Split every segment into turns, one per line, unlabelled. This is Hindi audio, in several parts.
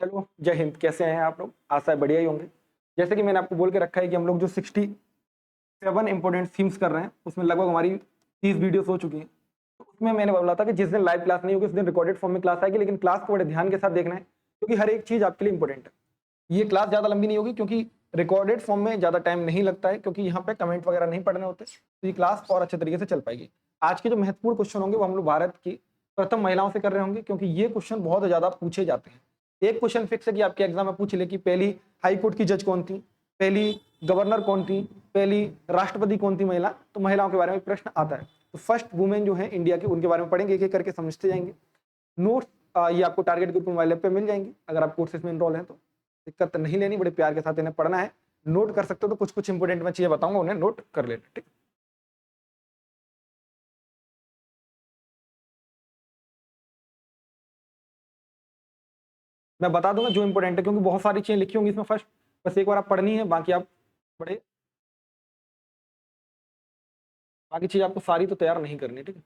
हेलो, जय हिंद। कैसे हैं आप लोग? आशा है बढ़िया ही होंगे। जैसे कि मैंने आपको बोल के रखा है कि हम लोग जो 67 इंपॉर्टेंट थीम्स कर रहे हैं, उसमें लगभग हमारी 30 वीडियोस हो चुकी हैं। तो उसमें मैंने बोला था कि जिस दिन लाइव क्लास नहीं होगी उस दिन रिकॉर्डेड फॉर्म में क्लास आएगी, लेकिन क्लास को बड़े ध्यान के साथ देखना है क्योंकि हर एक चीज़ आपके लिए इंपॉर्टेंट है। ये क्लास ज़्यादा लंबी नहीं होगी क्योंकि रिकॉर्डेड फॉर्म में ज़्यादा टाइम नहीं लगता है, क्योंकि यहाँ पे कमेंट वगैरह नहीं पढ़ने होते, तो ये क्लास और अच्छे तरीके से चल पाएगी। आज के जो महत्वपूर्ण क्वेश्चन होंगे वो हम लोग भारत की प्रथम महिलाओं से कर रहे होंगे, क्योंकि ये क्वेश्चन बहुत ज़्यादा पूछे जाते हैं। एक क्वेश्चन फिक्स है कि आपके एग्जाम में पूछ ले कि पहली हाई कोर्ट की जज कौन थी, पहली गवर्नर कौन थी, पहली राष्ट्रपति कौन थी महिला, तो महिलाओं के बारे में प्रश्न आता है। तो फर्स्ट वुमेन जो है इंडिया की, उनके बारे में पढ़ेंगे, एक एक करके समझते जाएंगे। नोट्स ये आपको टारगेट ग्रुप मोबाइल ऐप पे मिल जाएंगे अगर आप कोर्सेज में इनरोल हैं तो। दिक्कत नहीं लेनी, बड़े प्यार के साथ इन्हें पढ़ना है। नोट कर सकते हो तो कुछ कुछ इंपोर्टेंट मैं चीजें बताऊंगा, उन्हें नोट कर लेना। ठीक, मैं बता दूंगा जो इंपोर्टेंट है, क्योंकि बहुत सारी चीजें लिखी होंगी इसमें। फर्स्ट बस एक बार आप पढ़नी है, बाकी आप बड़े बाकी चीज आपको सारी तो तैयार नहीं करनी। ठीक है,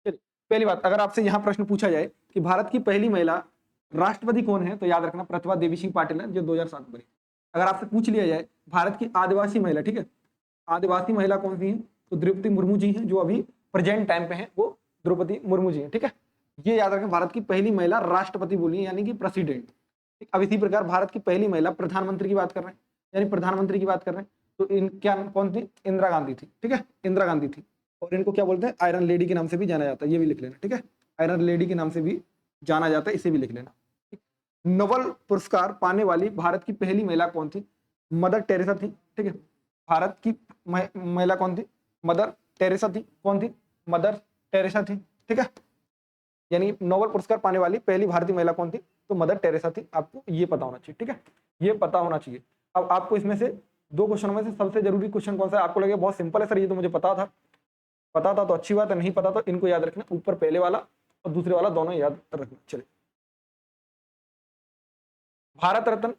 चलिए। पहली बात, अगर आपसे यहाँ प्रश्न पूछा जाए कि भारत की पहली महिला राष्ट्रपति कौन है, तो याद रखना प्रतिभा देवी सिंह पाटिल है, जो 2007 में बनी। अगर आपसे पूछ लिया जाए भारत की आदिवासी महिला, ठीक है, आदिवासी महिला कौन सी है, तो द्रौपदी मुर्मू जी हैं, जो अभी प्रेजेंट टाइम पे हैं, वो द्रौपदी मुर्मू जी हैं। ठीक है, ये याद रखें, भारत की पहली महिला राष्ट्रपति बोली है, यानी कि प्रेसिडेंट। अब इसी प्रकार भारत की पहली महिला प्रधानमंत्री की बात कर रहे हैं, यानी प्रधानमंत्री की बात कर रहे हैं, तो इन क्या कौन थी? इंदिरा गांधी थी। ठीक है, इंदिरा गांधी थी। और इनको क्या बोलते हैं? आयरन लेडी के नाम से भी जाना जाता है, ये भी लिख लेना। ठीक है, आयरन लेडी के नाम से भी जाना जाता है, इसे भी लिख लेना। नोबेल पुरस्कार पाने वाली भारत की पहली महिला कौन थी? मदर टेरेसा थी। ठीक है, भारत की महिला कौन थी? मदर टेरेसा थी। कौन थी? मदर टेरेसा थी। ठीक है, यानी नोबेल पुरस्कार पाने वाली पहली भारतीय महिला कौन थी? तो मदर टेरेसा थी। आपको ये पता होना चाहिए। ठीक है, ये पता होना चाहिए। अब आपको इसमें से दो क्वेश्चनों में से सबसे जरूरी क्वेश्चन कौन सा है? आपको लगेगा बहुत सिंपल है सर, ये तो मुझे पता था। पता था तो अच्छी बात है, नहीं पता तो इनको याद रखना, ऊपर पहले वाला और दूसरे वाला दोनों याद रखना। चलिए, भारत रत्न।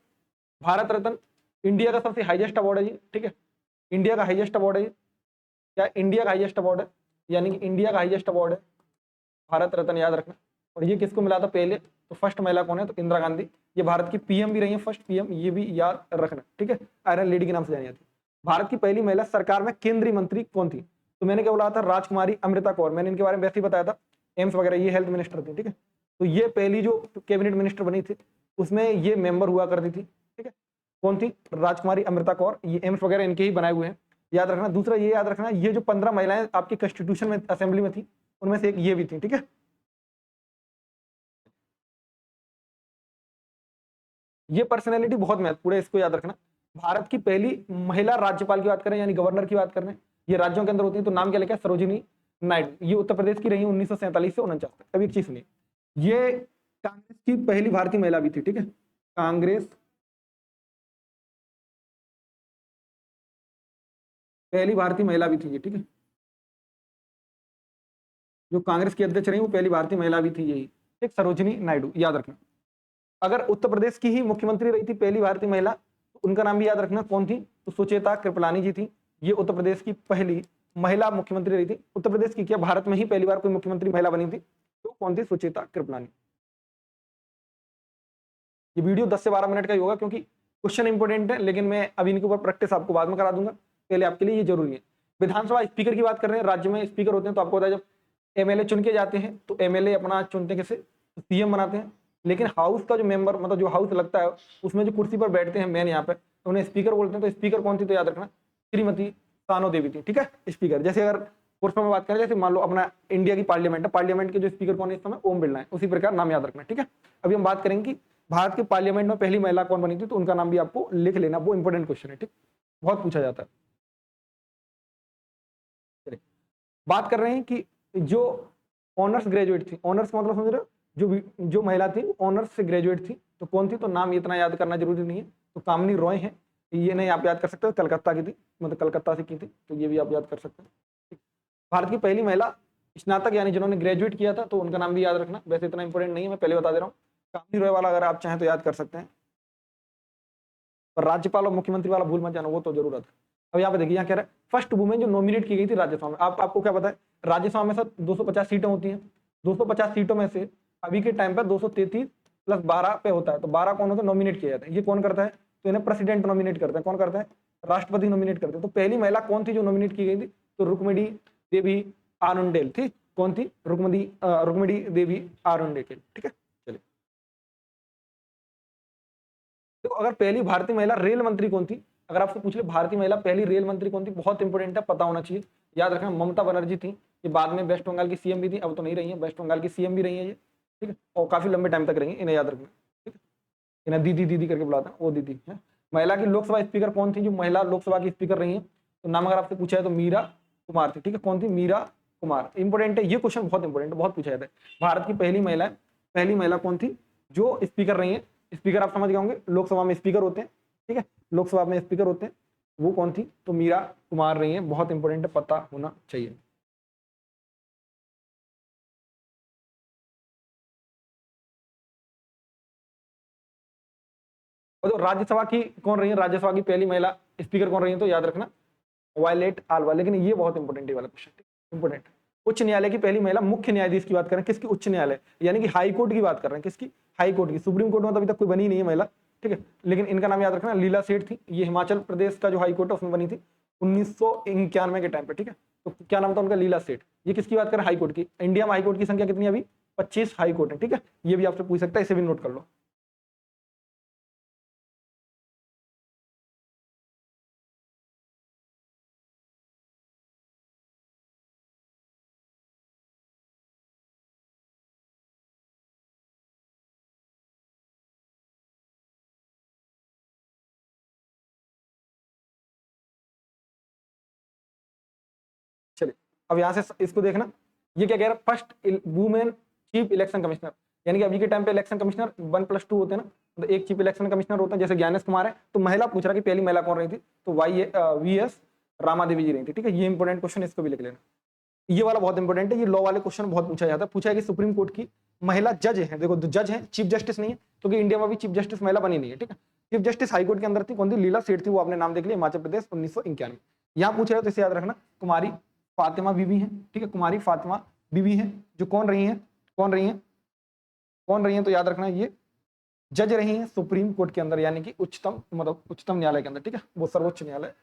भारत रत्न इंडिया का सबसे हाईएस्ट अवार्ड है ये। ठीक है, इंडिया का हाईएस्ट अवार्ड है ये। क्या इंडिया का हाईएस्ट अवार्ड है? यानी कि इंडिया का हाईएस्ट अवार्ड है भारत रत्न, याद रखना। और ये किसको मिला था पहले? तो फर्स्ट महिला कौन है? तो इंदिरा गांधी। ये भारत की पीएम भी रही है, फर्स्ट पीएम, ये भी याद रखना। ठीक है, आयरन लेडी के नाम से जानी जाती है। भारत की पहली महिला सरकार में केंद्रीय मंत्री कौन थी? तो मैंने क्या बोला था? राजकुमारी अमृता कौर। मैंने इनके बारे में वैसे ही बताया था, एम्स वगैरह, ये हेल्थ मिनिस्टर थी। ठीक है, तो ये पहली जो कैबिनेट मिनिस्टर बनी थी उसमें ये मेंबर हुआ करती थी। ठीक है, कौन थी? राजकुमारी अमृता कौर। ये एम्स वगैरह इनके ही बनाए हुए हैं, याद रखना। दूसरा ये याद रखना, ये जो 15 महिलाएं आपकी कॉन्स्टिट्यूशन में असेंबली में थी, उनमें से एक ये भी थी। ठीक है, ये पर्सनैलिटी बहुत महत्वपूर्ण है, इसको याद रखना। भारत की पहली महिला राज्यपाल की बात करें, यानी गवर्नर की बात कर रहे हैं, ये राज्यों के अंदर होती है, तो नाम क्या लिखा है? सरोजिनी नायडू। ये उत्तर प्रदेश की रही 1947 से 49 तक। अब एक चीज सुनिए, ये कांग्रेस की पहली भारतीय महिला भी थी। ठीक है, कांग्रेस पहली भारतीय महिला भी थी ये। ठीक है, जो कांग्रेस की अध्यक्ष रही वो पहली भारतीय महिला भी थी, यही एक सरोजिनी नायडू, याद रखना। अगर उत्तर प्रदेश की ही मुख्यमंत्री रही थी पहली भारतीय महिला, तो उनका नाम भी याद रखना, कौन थी? तो सुचेता कृपलानी जी थी। ये उत्तर प्रदेश की पहली महिला मुख्यमंत्री रही थी। उत्तर प्रदेश की क्या, भारत में ही पहली बार कोई मुख्यमंत्री महिला बनी थी, तो कौन थी? सुचेता कृपलानी। ये वीडियो 10 से 12 मिनट का ही होगा, क्योंकि क्वेश्चन इंपॉर्टेंट है, लेकिन मैं अभी इनके ऊपर प्रैक्टिस आपको बाद में करा दूंगा, पहले आपके लिए ये जरूरी है। विधानसभा स्पीकर की बात कर रहे हैं, राज्य में स्पीकर होते हैं, तो आपको पता है जब एमएलए चुन के जाते हैं तो एमएलए अपना चुनते कैसे? सीएम बनाते हैं। लेकिन हाउस का जो मेंबर, मतलब जो हाउस लगता है, उसमें जो कुर्सी पर बैठते हैं मेन यहाँ पे, तो उन्हें स्पीकर बोलते हैं। तो स्पीकर कौन थी? तो याद रखना, श्रीमती सानो देवी थी। ठीक है, स्पीकर। जैसे अगर पुरुषों में बात करें, जैसे मान लो अपना इंडिया की पार्लियामेंट है, पार्लियामेंट के जो स्पीकर कौन है इस समय? ओम बिरला है। उसी प्रकार नाम याद रखना। ठीक है, अभी हम बात करेंगे कि भारत के पार्लियामेंट में पहली महिला कौन बनी थी, तो उनका नाम भी आपको लिख लेना, वो इंपॉर्टेंट क्वेश्चन है। ठीक, बहुत पूछा जाता है। चलिए, बात कर रहे हैं कि जो ऑनर्स ग्रेजुएट थी, ऑनर्स का मतलब समझ रहे हो? जो महिला थी ऑनर्स से ग्रेजुएट थी, तो कौन थी? तो नाम इतना याद करना जरूरी नहीं है, तो कामनी रॉय है। ये नहीं आप याद कर सकते हो, कलकत्ता की थी, मतलब कलकत्ता से की थी, तो ये भी आप याद कर सकते हैं। ठीक। भारत की पहली महिला स्नातक, यानी जिन्होंने ग्रेजुएट किया था, तो उनका नाम भी याद रखना। वैसे इतना इंपॉर्टेंट नहीं है, मैं पहले बता दे रहा हूँ। कामनी रॉय वाला अगर आप चाहें तो याद कर सकते हैं, पर राज्यपाल और मुख्यमंत्री वाला भूल मत जाना, वो तो जरूरत है। अब यहाँ पे देखिए, यहाँ कह रहा है फर्स्ट वुमेन जो नॉमिनेट की गई थी राज्यसभा में। आपको क्या पता है? राज्यसभा में सर 250 सीटें होती हैं। 250 सीटों में से अभी के टाइम पर 233 प्लस 12 पे होता है, तो 12 कौन होता है, नॉमिनेट किया जाता है। ये कौन करता है, तो इन्हें प्रेसिडेंट नॉमिनेट करते हैं। कौन करता है, राष्ट्रपति नॉमिनेट करते हैं। तो पहली महिला कौन थी जो नॉमिनेट की गई थी, तो रुक्मिणी देवी आरुंडेल थी। कौन थी, रुक्मिणी देवी आरुंडेल। ठीक है, चलिए। तो अगर पहली भारतीय महिला रेल मंत्री कौन थी, अगर आपसे पूछ ले भारतीय महिला पहली रेल मंत्री कौन थी, बहुत इंपॉर्टेंट है, पता होना चाहिए, याद रखना, ममता बनर्जी थी। ये बाद में वेस्ट बंगाल की सीएम भी थी, अब तो नहीं रही है, वेस्ट बंगाल की सीएम भी रही है ये, ठीक है, और काफी लंबे टाइम तक रही है, इन्हें याद रखना, ठीक है। इन्हें दीदी दीदी करके बुलाते हैं, वो दीदी है। महिला की लोकसभा स्पीकर कौन थी, जो महिला लोकसभा की स्पीकर रही है, तो नाम अगर आपसे पूछा है तो मीरा कुमार थी, ठीक है। कौन थी, मीरा कुमार। इंपॉर्टेंट है ये क्वेश्चन, बहुत इंपॉर्टेंट है, बहुत पूछा जाता है। भारत की पहली महिला कौन थी जो स्पीकर रही है। स्पीकर आप समझ गए होंगे, लोकसभा में स्पीकर होते हैं, ठीक है, लोकसभा में स्पीकर होते हैं, वो कौन थी, तो मीरा कुमार रही है। बहुत इंपॉर्टेंट है, पता होना चाहिए। और तो राज्यसभा की कौन रही है, राज्यसभा की पहली महिला स्पीकर कौन रही है, तो याद रखना वायलेट आलवा। लेकिन ये बहुत इंपॉर्टेंट है वाला क्वेश्चन, इंपॉर्टेंट। उच्च न्यायालय की पहली महिला मुख्य न्यायाधीश की बात करें, किसकी, उच्च न्यायालय यानी कि हाई कोर्ट की बात कर रहे हैं, किसकी, हाई कोर्ट की। सुप्रीम कोर्ट में तो अभी तक कोई बनी नहीं है महिला, ठीक है, लेकिन इनका नाम याद रखना, लीला सेठ थी। ये हिमाचल प्रदेश का जो हाई कोर्ट है उसमें बनी थी 1991 के टाइम पे, ठीक है। तो क्या नाम था उनका, लीला सेठ। ये किसकी बात करें, हाई कोर्ट की। इंडिया में हाई कोर्ट की संख्या कितनी है अभी, 25 हाई कोर्ट है, ठीक है। ये भी आपसे पूछ सकता है, इसे भी नोट कर लो। चलिए, अब यहाँ से इसको देखना, ये क्या कह रहा है, first women chief election commissioner, यानी कि अभी के टाइम पे इलेक्शन कमिश्नर 1+2 होते हैं ना, तो एक चीफ इलेक्शन कमिश्नर होता है, जैसे ज्ञानेश कुमार है। तो महिला पूछ रहा कि पहली महिला कौन रही थी, तो VS रामा देवी जी रही थी, ठीक है। ये इंपॉर्टेंट क्वेश्चन, इसको भी लिख लेना। ये वाला बहुत इंपॉर्टेंट है, ये लॉ वाले क्वेश्चन बहुत पूछा जाता है। पूछा है कि सुप्रीम कोर्ट की महिला जज है, देखो जज है, चीफ जस्टिस नहीं है, क्योंकि इंडिया में भी चीफ जस्टिस महिला बनी नहीं है, ठीक है। चीफ जस्टिस हाईकोर्ट के अंदर थी, कौन थी, लीला सेठ थी, वो आपने नाम देख लिया, हिमाचल प्रदेश 1991। यहाँ पूछ रहे हो तो इसे याद रखना, कुमारी फातिमा बीबी है, ठीक है, कुमारी फातिमा बीबी है, जो कौन रही है, कौन रही है, तो याद रखना ये जज रही है सुप्रीम कोर्ट के अंदर, यानी कि उच्चतम, मतलब उच्चतम न्यायालय के अंदर, ठीक है, वो सर्वोच्च न्यायालय।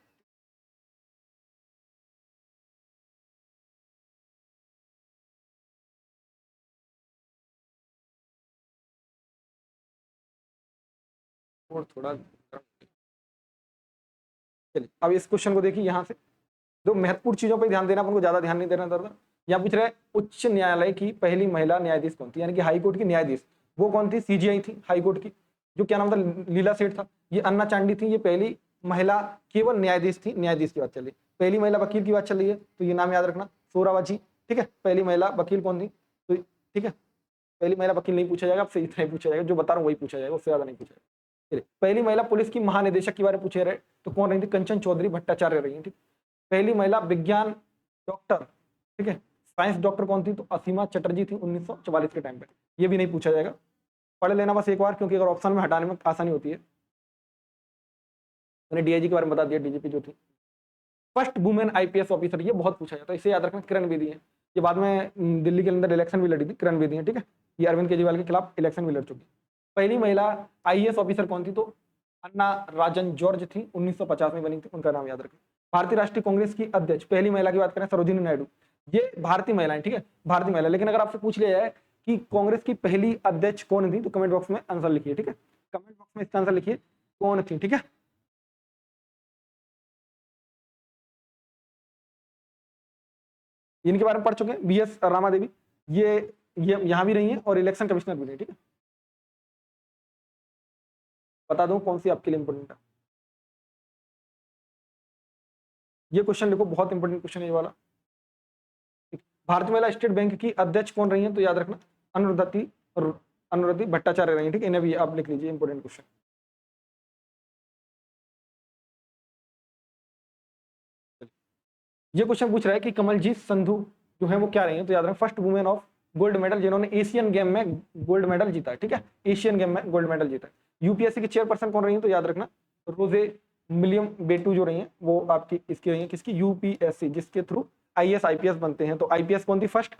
और थोड़ा, चलिए अब इस क्वेश्चन को देखिए, यहाँ से दो महत्वपूर्ण चीजों पर ध्यान देना, अपन को ज्यादा ध्यान नहीं देना दरअसल। यहाँ पूछ रहे हैं उच्च न्यायालय की पहली महिला न्यायाधीश कौन थी, यानी कि हाई कोर्ट की न्यायाधीश, वो कौन थी, CGI थी हाई कोर्ट की, जो क्या नाम था, लीला सेठ था। ये अन्ना चांडी थी, ये पहली महिला केवल न्यायाधीश थी, न्यायाधीश की बात चल रही। पहली महिला वकील की बात चल रही है, तो ये नाम याद रखना, सोरावजी, ठीक है। पहली महिला वकील कौन थी, तो ठीक है, पहली महिला वकील नहीं पूछा जाएगा आपसे, इतना ही पूछा जाएगा, जो बता रहा हूँ वही पूछा जाएगा, उससे ज्यादा नहीं पूछा जाएगा। चलिए, पहली महिला पुलिस की महानिदेशक के बारे में पूछे रहे, तो कौन रही थी, कंचन चौधरी भट्टाचार्य रही है, ठीक। पहली महिला विज्ञान डॉक्टर, ठीक है, साइंस डॉक्टर कौन थी, तो असीमा चटर्जी थी 1944 के टाइम पे। ये भी नहीं पूछा जाएगा, पढ़ लेना बस एक बार, क्योंकि अगर ऑप्शन में हटाने में आसानी होती है। मैंने DIG के बारे में बता दिया, DGP जो थी। फर्स्ट वुमेन IPS ऑफिसर, ये बहुत पूछा जाता है, इसे याद रखना, किरण बेदी है। ये बाद में दिल्ली के अंदर इलेक्शन भी लड़ी थी, किरण बेदी है, ठीक है। ये अरविंद केजरीवाल के खिलाफ इलेक्शन भी लड़ चुकी। पहली महिला IAS ऑफिसर कौन थी, तो अन्ना राजन जॉर्ज थी, 1950 में बनी थी, उनका नाम याद रखें। भारतीय राष्ट्रीय कांग्रेस की अध्यक्ष पहली महिला की बात करें, सरोजिनी नायडू। ये भारतीय महिला है, ठीक है, भारतीय महिला। लेकिन अगर आपसे पूछ लिया जाए कि कांग्रेस की पहली अध्यक्ष कौन थी, तो कमेंट बॉक्स में आंसर लिखिए, ठीक है, कमेंट बॉक्स में इसका आंसर लिखिए, कौन थी, ठीक है। इनके बारे में पढ़ चुके हैं, BS रामा देवी, ये यहां भी रही है और इलेक्शन कमिश्नर भी रही, ठीक है। बता दूं कौन सी आपके लिए इंपोर्टेंट है, ये क्वेश्चन देखो, बहुत इंपोर्टेंट क्वेश्चन है ये वाला। भारतीय महिला स्टेट बैंक की अध्यक्ष कौन रही है, तो याद रखना अनुरुद्धि भट्टाचार्य रही है, ठीक है। इन्हें भी आप लिख लीजिए, इंपोर्टेंट क्वेश्चन। ये क्वेश्चन पूछ रहा है कि कमलजीत संधू जो है वो क्या रही है, तो याद रखना first women of gold medal, जिन्होंने एशियन गेम में गोल्ड मेडल जीता है, ठीक है, एशियन गेम में गोल्ड मेडल जीता है। UPSC की चेयरपर्सन कौन रही है, तो याद रखना रोजे मिलियम बेटू जो रही है, वो आपकी इसकी रही है, किसकी, UPSC, जिसके थ्रू आईएएस आईपीएस बनते हैं, तो आईपीएस कौन थी फर्स्ट?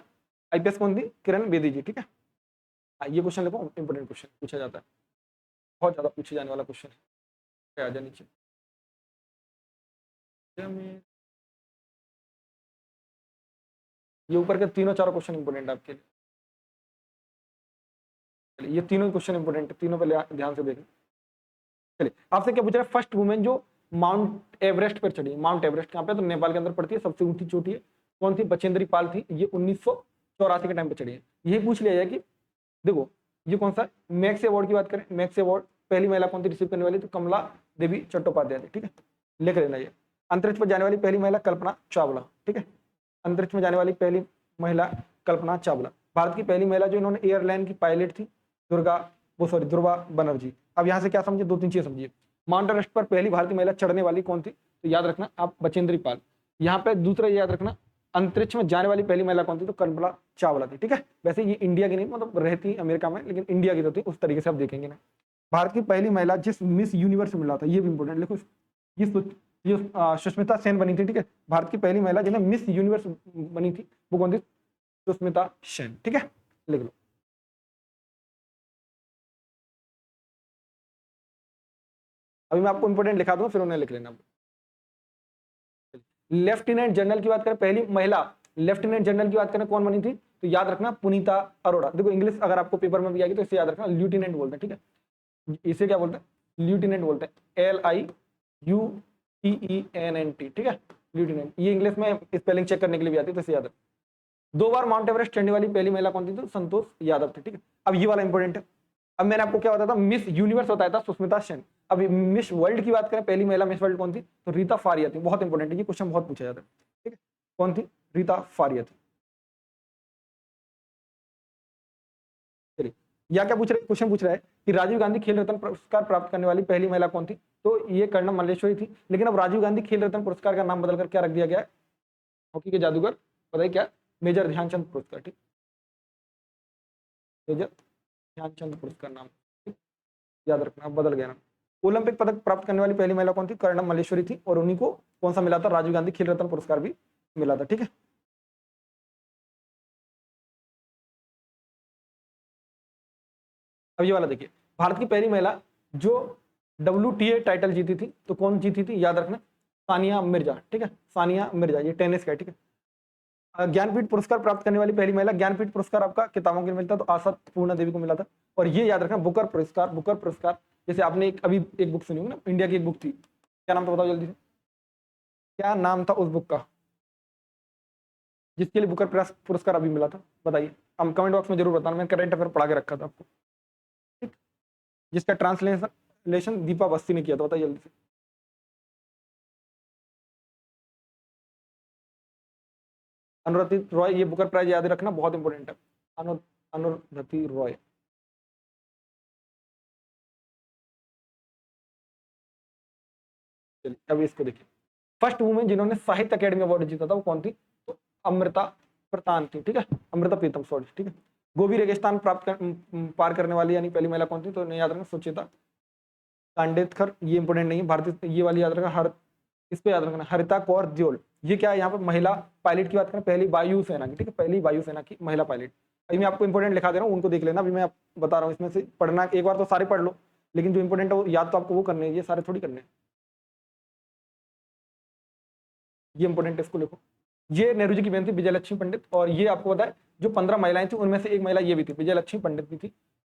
आईपीएस कौन थी? किरण बेदी जी, ठीक है। ये क्वेश्चन देखो, इंपोर्टेंट क्वेश्चन पूछा जाता है, बहुत ज्यादा पूछे जाने वाला क्वेश्चन है। आ जा नीचे, ये ऊपर के तीनों चारों क्वेश्चन इंपोर्टेंट है आपके लिए। चलिए, ये तीनों क्वेश्चन इंपोर्टेंट है, तीनों पहले ध्यान से देखें। चलिए, आपसे क्या पूछ रहा है? फर्स्ट वुमेन जो माउंट एवरेस्ट पर चढ़ी। माउंट एवरेस्ट कहाँ पे? तो नेपाल के अंदर पड़ती है, सबसे ऊंची चोटी है। कौन थी? बचेंद्री पाल थी। ये 1984 के टाइम पे चढ़ी है। यही पूछ लिया जाए कि देखो ये कौन सा मैक्स अवार्ड की बात करें, मैक्स अवार्ड पहली महिला कौन थी रिसीव करने वाली? तो कमला देवी चट्टोपाध्याय थी, ठीक है, लिख लेना ये। अंतरिक्ष पर जाने वाली पहली महिला कल्पना चावला, ठीक है, अंतरिक्ष में जाने वाली पहली महिला कल्पना चावला। भारत की पहली महिला जो इन्होंने एयरलाइन की पायलट थी, ध्रुवा बनर्जी। अब यहाँ से क्या समझे? दो तीन चीज समझिए। माउंट एवरेस्ट पर पहली भारतीय महिला चढ़ने वाली कौन थी? तो याद रखना आप, बचेंद्री पाल। यहाँ पे दूसरा याद रखना, अंतरिक्ष में जाने वाली पहली महिला कौन थी? तो कल्पना चावला थी, ठीक है। वैसे ये इंडिया की नहीं, मतलब रहती अमेरिका में, लेकिन इंडिया की तो थी, उस तरीके से आप देखेंगे ना। भारत की पहली महिला जिस मिस यूनिवर्स मिला था, ये भी इंपोर्टेंट लिखो, ये सुष्मिता सेन बनी थी, ठीक है। भारत की पहली महिला जिन्हें मिस यूनिवर्स बनी थी वो कौन थी? सुष्मिता सेन, ठीक है, लिख लो। अभी मैं आपको इंपोर्टेंट लिखा दूंगा, फिर उन्हें लिख लेना। लेफ्टिनेंट जनरल की बात करें, पहली महिला लेफ्टिनेंट जनरल की बात करें, कौन बनी थी? तो याद रखना पुनीता अरोड़ा। देखो इंग्लिश अगर आपको पेपर में भी आएगी तो इसे याद रखना, ल्यूटिनेंट बोलते हैं, ठीक है। इसे क्या बोलते हैं? ल्यूटिनेंट बोलते हैं, LIUTENNT, ठीक है, ल्यूटिनेंट। ये इंग्लिश में स्पेलिंग चेक करने के लिए भी आती है, तो इसे याद रखना। 2 बार माउंट एवरेस्ट चढ़ने वाली पहली महिला कौन थी? तो संतोष यादव थी, ठीक है। अब ये वाला इंपोर्टेंट है। अब मैंने आपको क्या बताया था? मिस यूनिवर्स बताया था सुष्मिता सेन। अब मिस वर्ल्ड की बात करें, पहली महिला मिस वर्ल्ड कौन थी? तो रीता फारिया थी। बहुत इंपॉर्टेंट है, ये क्वेश्चन बहुत पूछा जाता है, ठीक है। कौन थी? रीता फारिया थी। चलिए, या क्या पूछ रहे? क्वेश्चन पूछ रहा है कि राजीव गांधी खेल रत्न पुरस्कार प्राप्त करने वाली पहली महिला कौन थी? तो ये कर्णम मल्लेश्वरी थी। लेकिन अब राजीव गांधी खेल रत्न पुरस्कार का नाम बदलकर क्या रख दिया गया है? हॉकी के जादूगर, बताइए क्या? मेजर ध्यानचंद पुरस्कार, ठीक, मेजर ध्यानचंद पुरस्कार नाम, ठीक? याद रखना, बदल गया नाम। ओलंपिक पदक प्राप्त करने वाली पहली महिला कौन थी? कर्णम मल्लेश्वरी थी। और उन्हीं को कौन सा मिला था? राजीव गांधी खेल रत्न पुरस्कार भी मिला था, ठीक है। अब ये वाला देखिए, भारत की पहली महिला जो WTA टाइटल जीती थी, तो कौन जीती थी? याद रखना, सानिया मिर्जा, ठीक है, सानिया मिर्जा। ये टेनिस का है, ठीक है। ज्ञानपीठ पुरस्कार प्राप्त करने वाली पहली महिला, ज्ञानपीठ पुरस्कार आपका किताबों के मिलता है, तो आशा पूर्णा देवी को मिला था। और ये याद रखना, बुकर पुरस्कार, बुकर पुरस्कार, जैसे आपने अभी एक बुक सुनी होगी ना, इंडिया की एक बुक थी, क्या नाम था बताओ जल्दी से, क्या नाम था उस बुक का जिसके लिए बुकर पुरस्कार अभी मिला था? बताइए, हम कमेंट बॉक्स में जरूर बताना, मैंने करंट अफेयर पढ़ा के रखा था आपको, ठीक। जिसका ट्रांसलेशन दीपा बस्ती ने किया था, बताइए जल्दी से। अनुरति रॉय, ये बुकर प्राइज याद रखना, बहुत इंपॉर्टेंट है। अनुरति रॉय। चलिए, अभी इसको देखिए, फर्स्ट वुमेन जिन्होंने साहित्य अकेडमी अवार्ड जीता था वो कौन थी? तो अमृता प्रतान थी, ठीक है, अमृता प्रीतम, सॉरी, ठीक है। गोबी रेगिस्तान पार करने वाली यानी पहली महिला कौन थी? तो याद रखना, सुचेता कांडेत्कर। ये इंपोर्टेंट नहीं है, भारतीय, ये वाली याद रखना, इस पे याद रखना, हरिता कौर दियोल। ये क्या है? यहाँ पर महिला पायलट की बात करें, पहली वायुसेना की, ठीक है, पहली वायुसेना की महिला पायलट। अभी मैं आपको इंपोर्टेंट लिखा दे रहा हूँ, उनको देख लेना। अभी मैं बता रहा हूँ, इसमें से पढ़ना एक बार तो सारे पढ़ लो, लेकिन जो इंपोर्टेंट है वो याद तो आपको वो करने हैं, ये सारे थोड़ी करने हैं। ये इंपोर्टेंट है, इसको लिखो। ये नेहरू जी की बहन थी विजय लक्ष्मी पंडित। और ये आपको पता है जो 15 महिलाएं थी उनमें से एक महिला ये भी थी, विजय लक्ष्मी पंडित भी थी,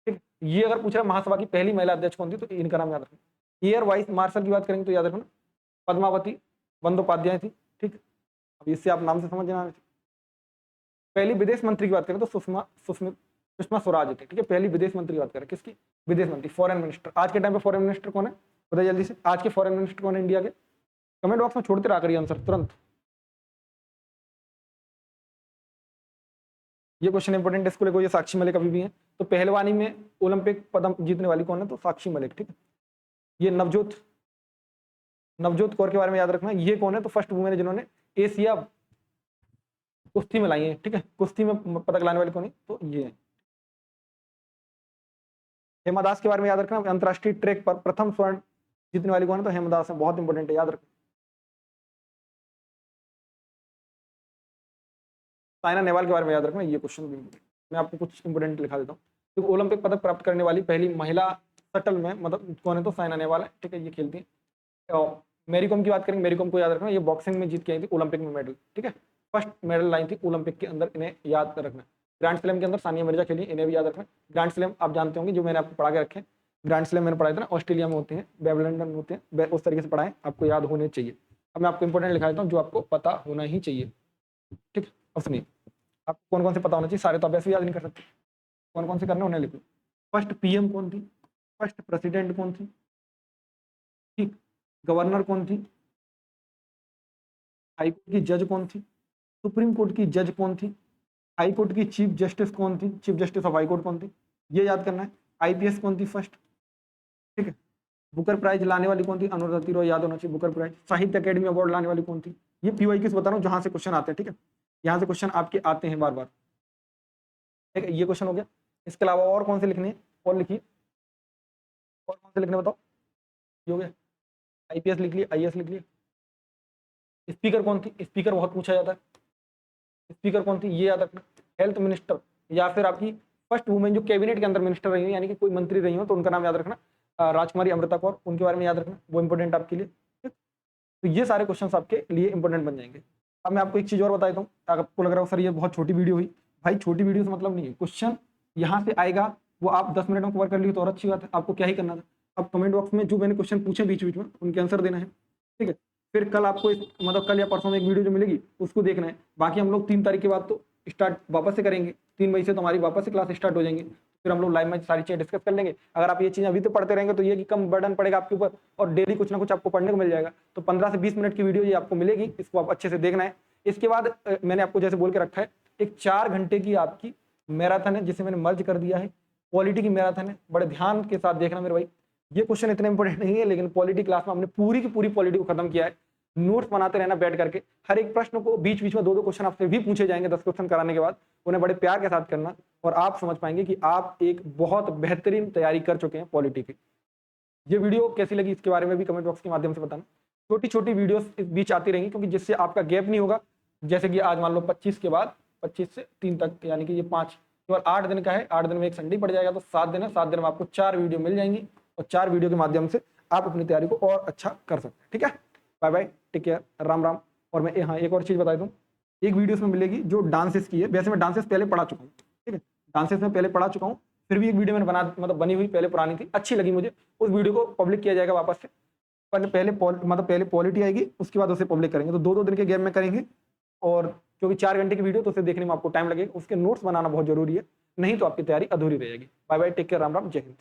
ठीक। ये अगर पूछ रहा है महासभा की पहली महिला अध्यक्ष कौन थी, तो इनका नाम याद रखना। एयर वाइस मार्शल की बात करेंगे तो याद रखना, पद्मावती बंदोपाध्याय थी, ठीक। अब इससे आप नाम से समझ जाना। पहली विदेश मंत्री की बात करें तो सुषमा स्वराज थी, ठीक है, पहली विदेश मंत्री की बात करें, किसकी? विदेश मंत्री, फॉरेन मिनिस्टर। आज के टाइम पे फॉरेन मिनिस्टर कौन है? बताइए जल्दी से, आज के फॉरेन मिनिस्टर कौन है इंडिया के? कमेंट बॉक्स में छोड़ते रहा करिए आंसर तुरंत। ये क्वेश्चन इंपोर्टेंट है, इसको देखो, ये साक्षी मलिक अभी भी है। तो पहलवानी में ओलंपिक पदक जीतने वाली कौन है? तो साक्षी मलिक, ठीक है। ये नवजोत कौर के बारे में याद रखना, ये कौन है? तो फर्स्ट वुमेन है जिन्होंने एशिया कुश्ती में लाई है, ठीक है, कुश्ती में पदक लाने वाली कौन है? तो ये है। हेमा दास के बारे में याद रखना, अंतरराष्ट्रीय ट्रैक पर प्रथम स्वर्ण जीतने वाली कौन है? तो हेमा दास है, बहुत इंपॉर्टेंट है, याद रखना। साइना नेहवाल के बारे में याद रखना, ये क्वेश्चन भी मैं आपको कुछ इंपोर्टेंट लिखा देता हूँ। तो ओलंपिक पदक प्राप्त करने वाली पहली महिला शटल में मतलब कौन है, तो साइना नेहवाल है, ठीक है, ये खेलती है। और मैरी कॉम की बात करेंगे, मैरी कॉम को याद रखना, ये बॉक्सिंग में जीत के आई थी ओलंपिक में मेडल, ठीक है, फर्स्ट मेडल लाई थी ओलंपिक के अंदर, इन्हें याद रखना। ग्रैंड स्लैम के अंदर सानिया मिर्जा खेली, इन्हें भी याद रखना। ग्रैंड स्लैम आप जानते होंगे, जो मैंने आपको पढ़ा के रखे हैं, ग्रैंड स्लैम मैंने पढ़ाया था ना, ऑस्ट्रेलिया में होते हैं, बेबलंडन में होते हैं, उस तरीके से पढ़ाएं, आपको याद होने चाहिए। अब मैं आपको इंपोर्टेंट लिखा देता हूँ जो आपको पता होना ही चाहिए, ठीक है। अब सुनिए, आपको कौन कौन से पता होना चाहिए, सारे तो आप ऐसे याद नहीं कर सकते, कौन कौन से करने उन्हें लिखो। फर्स्ट पीएम कौन थी, फर्स्ट प्रेसिडेंट कौन थी, ठीक, गवर्नर कौन थी, हाई कोर्ट की जज कौन थी, सुप्रीम कोर्ट की जज कौन थी, हाई कोर्ट की चीफ जस्टिस कौन थी, chief justice of high court कौन थी, ये याद करना है। आईपीएस कौन थी फर्स्ट, ठीक है। बुकर प्राइज लाने वाली कौन थी, अनुराधा रॉय, याद होना चाहिए बुकर प्राइज। साहित्य अकेडमी अवार्ड लाने वाली कौन थी, ये पीवाई किस बता रहा हूँ जहां से क्वेश्चन आते हैं, ठीक है, यहाँ से क्वेश्चन आपके आते हैं बार बार, ठीक है, ये क्वेश्चन हो गया। इसके अलावा और कौन से लिखने हैं, और लिखिए, और कौन से लिखने बताओ, ये हो गया, आईपीएस लिख लिया, आईएएस लिख लिया। स्पीकर कौन थी, स्पीकर बहुत पूछा जाता है, स्पीकर कौन थी ये याद रखना। हेल्थ मिनिस्टर, या फिर आपकी फर्स्ट वुमेन जो कैबिनेट के अंदर मिनिस्टर रही हो, यानी कि कोई मंत्री रही हो, तो उनका नाम याद रखना, राजकुमारी अमृता कौर, उनके बारे में याद रखना, वो इंपॉर्टेंट आपके लिए, ठीक। तो ये सारे क्वेश्चन आपके लिए इंपॉर्टेंट बन जाएंगे। अब मैं आपको एक चीज और बता देता हूँ, आपको लग रहा हो सर ये बहुत छोटी वीडियो हुई, भाई छोटी वीडियो से मतलब नहीं है, क्वेश्चन यहाँ से आएगा, वो आप 10 मिनट में कवर कर लिए तो और अच्छी बात है, आपको क्या ही करना था, अब कमेंट बॉक्स में जो मैंने क्वेश्चन पूछे बीच बीच में उनके आंसर देना है, ठीक है। फिर कल आपको मतलब कल या परसों में एक वीडियो जो मिलेगी उसको देखना है। बाकी हम लोग 3 तारीख के बाद तो स्टार्ट वापस से करेंगे, 3 बजे से तो हमारी वापस से क्लास स्टार्ट हो जाएंगे, फिर हम लोग लाइव में सारी चीजें डिस्कस कर लेंगे। अगर आप ये चीजें अभी तो पढ़ते रहेंगे तो ये कि कम बर्डन पड़ेगा आपके ऊपर, और डेली कुछ ना कुछ आपको पढ़ने को मिल जाएगा। तो 15 से 20 मिनट की वीडियो ये आपको मिलेगी, इसको आप अच्छे से देखना है। इसके बाद मैंने आपको जैसे बोल के रखा है, एक 4 घंटे की आपकी मैराथन है जिसे मैंने मर्ज कर दिया है, पॉलिटी की मैराथन है, बड़े ध्यान के साथ देखना मेरे भाई। ये क्वेश्चन इतने इंपॉर्टेंट नहीं है, लेकिन पॉलिटी क्लास में हमने पूरी की पूरी पॉलिटी को खत्म किया है। नोट्स बनाते रहना बैठ करके, हर एक प्रश्न को बीच बीच में 2-2 क्वेश्चन आपसे भी पूछे जाएंगे, 10 क्वेश्चन कराने के बाद उन्हें बड़े प्यार के साथ करना, और आप समझ पाएंगे कि आप एक बहुत बेहतरीन तैयारी कर चुके हैं पॉलिटी की। ये वीडियो कैसी लगी इसके बारे में भी कमेंट बॉक्स के माध्यम से बताना। छोटी छोटी वीडियोस इस बीच आती रहेंगी, क्योंकि जिससे आपका गैप नहीं होगा। जैसे कि आज मान लो 25 के बाद 25 से 3 तक, यानी कि ये 5 केवल 8 दिन का है, 8 दिन में एक संडे पड़ जाएगा, तो 7 दिन है, 7 दिन में आपको 4 वीडियो मिल जाएंगी, और 4 वीडियो के माध्यम से आप अपनी तैयारी को और अच्छा कर सकते हैं, ठीक है। Bye bye, take care, Ram Ram. और मैं हाँ एक और चीज बता दूं, एक वीडियो में मिलेगी जो डांसेस की है। वैसे मैं डांसेस पहले पढ़ा चुका हूँ, ठीक है, डांसेस में पहले पढ़ा चुका हूँ, फिर भी एक वीडियो मैंने बनी हुई पहले पुरानी थी, अच्छी लगी मुझे, उस वीडियो को पब्लिक किया जाएगा वापस से। पर पहले पॉलिटी आएगी, उसके बाद उसे पब्लिक करेंगे, तो 2-2 दिन के गैप में करेंगे। और क्योंकि 4 घंटे की वीडियो तो उसे देखने में आपको टाइम लगेगा, उसके नोट्स बनाना बहुत जरूरी है, नहीं तो आपकी तैयारी अधूरी रहेगी। Bye bye, take care, Ram Ram, जय हिंद।